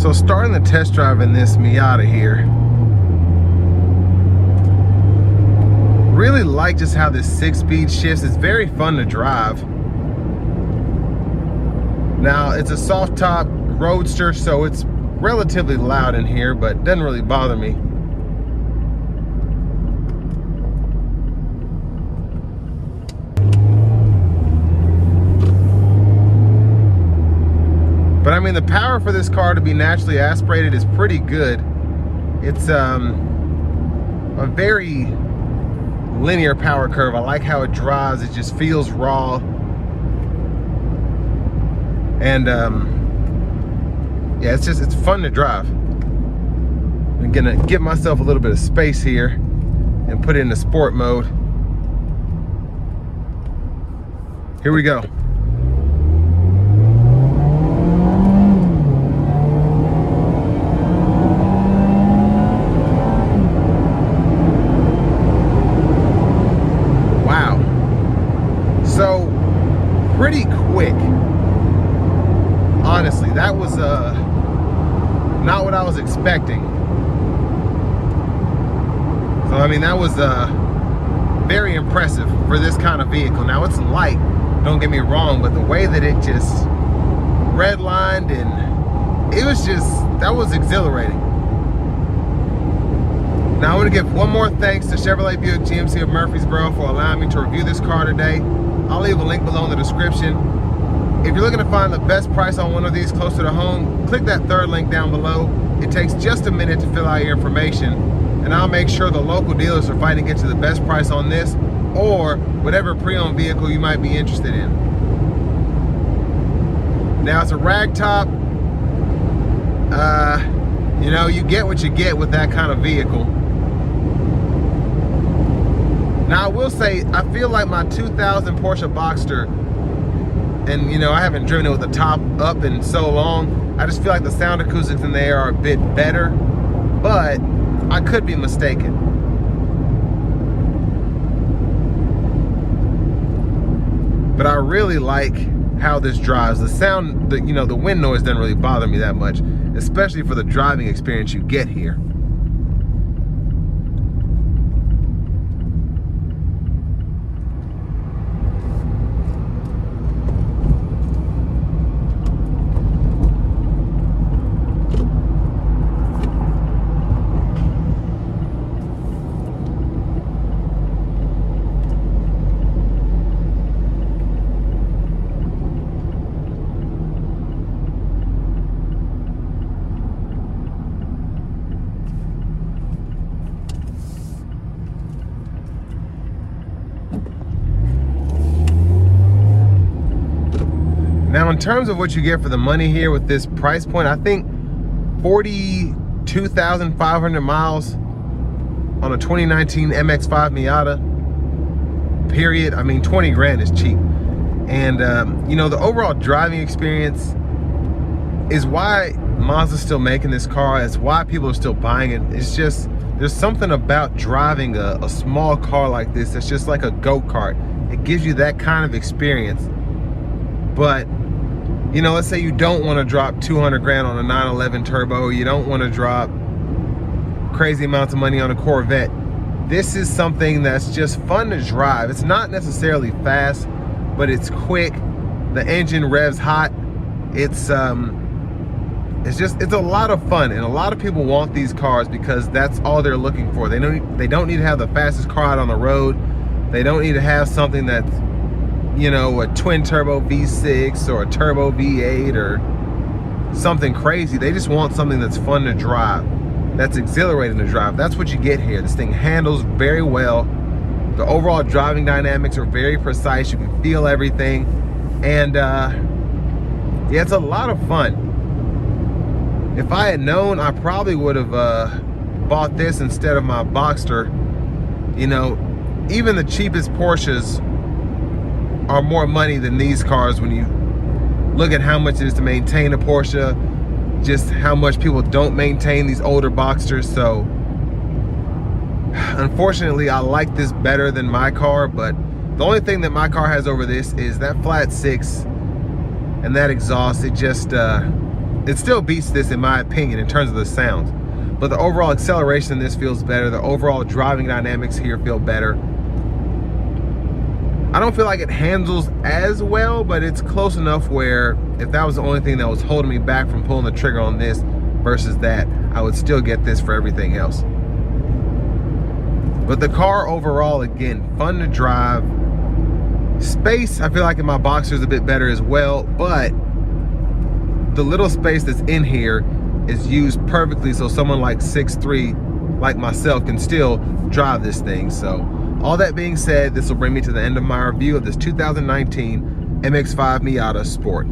So starting the test drive in this Miata here, really like just how this 6-speed shifts. It's very fun to drive. Now it's a soft top roadster, so it's relatively loud in here, but doesn't really bother me. But I mean, the power for this car to be naturally aspirated is pretty good. It's a very linear power curve. I like how it drives. It just feels raw. And yeah, it's fun to drive. I'm gonna give myself a little bit of space here and put it into sport mode. Here we go. So pretty quick. Honestly, that was not what I was expecting. So I mean, that was very impressive for this kind of vehicle. Now it's light, don't get me wrong, but the way that it just redlined, and it was just, that was exhilarating. Now I want to give one more thanks to Chevrolet Buick GMC of Murfreesboro for allowing me to review this car today. I'll leave a link below in the description. If you're looking to find the best price on one of these closer to home, click that third link down below. It takes just a minute to fill out your information, and I'll make sure the local dealers are fighting to get you the best price on this or whatever pre-owned vehicle you might be interested in. Now it's a rag top. You know, you get what you get with that kind of vehicle. Now I will say, I feel like my 2000 Porsche Boxster, and you know, I haven't driven it with the top up in so long, I just feel like the sound acoustics in there are a bit better, but I could be mistaken. But I really like how this drives. The sound, you know, the wind noise doesn't really bother me that much, especially for the driving experience you get here. Now, in terms of what you get for the money here with this price point, I think 42,500 miles on a 2019 MX-5 Miata, period. I mean, 20 grand is cheap. And, you know, the overall driving experience is why Mazda's still making this car. It's why people are still buying it. It's just, there's something about driving a small car like this that's just like a go-kart. It gives you that kind of experience. But, you know, let's say you don't want to drop 200 grand on a 911 turbo. You don't want to drop crazy amounts of money on a Corvette. This is something that's just fun to drive. It's not necessarily fast, but it's quick. The engine revs hot. It's a lot of fun, and a lot of people want these cars because that's all they're looking for. They don't need to have the fastest car out on the road. They don't need to have something that's, you know, a twin turbo V6 or a turbo V8 or something crazy. They just want something that's fun to drive, that's exhilarating to drive. That's what you get here. This thing handles very well. The overall driving dynamics are very precise. You can feel everything. And yeah, it's a lot of fun. If I had known, I probably would have bought this instead of my Boxster. You know, even the cheapest Porsches are more money than these cars when you look at how much it is to maintain a Porsche, just how much people don't maintain these older Boxsters. So unfortunately, I like this better than my car, but the only thing that my car has over this is that flat six and that exhaust. It just it still beats this in my opinion in terms of the sounds. But the overall acceleration in this feels better. The overall driving dynamics here feel better. I don't feel like it handles as well, but it's close enough where if that was the only thing that was holding me back from pulling the trigger on this versus that, I would still get this for everything else. But the car overall, again, fun to drive. Space, I feel like in my Boxster is a bit better as well, but the little space that's in here is used perfectly so someone like 6'3", like myself, can still drive this thing. So all that being said, this will bring me to the end of my review of this 2019 MX-5 Miata Sport.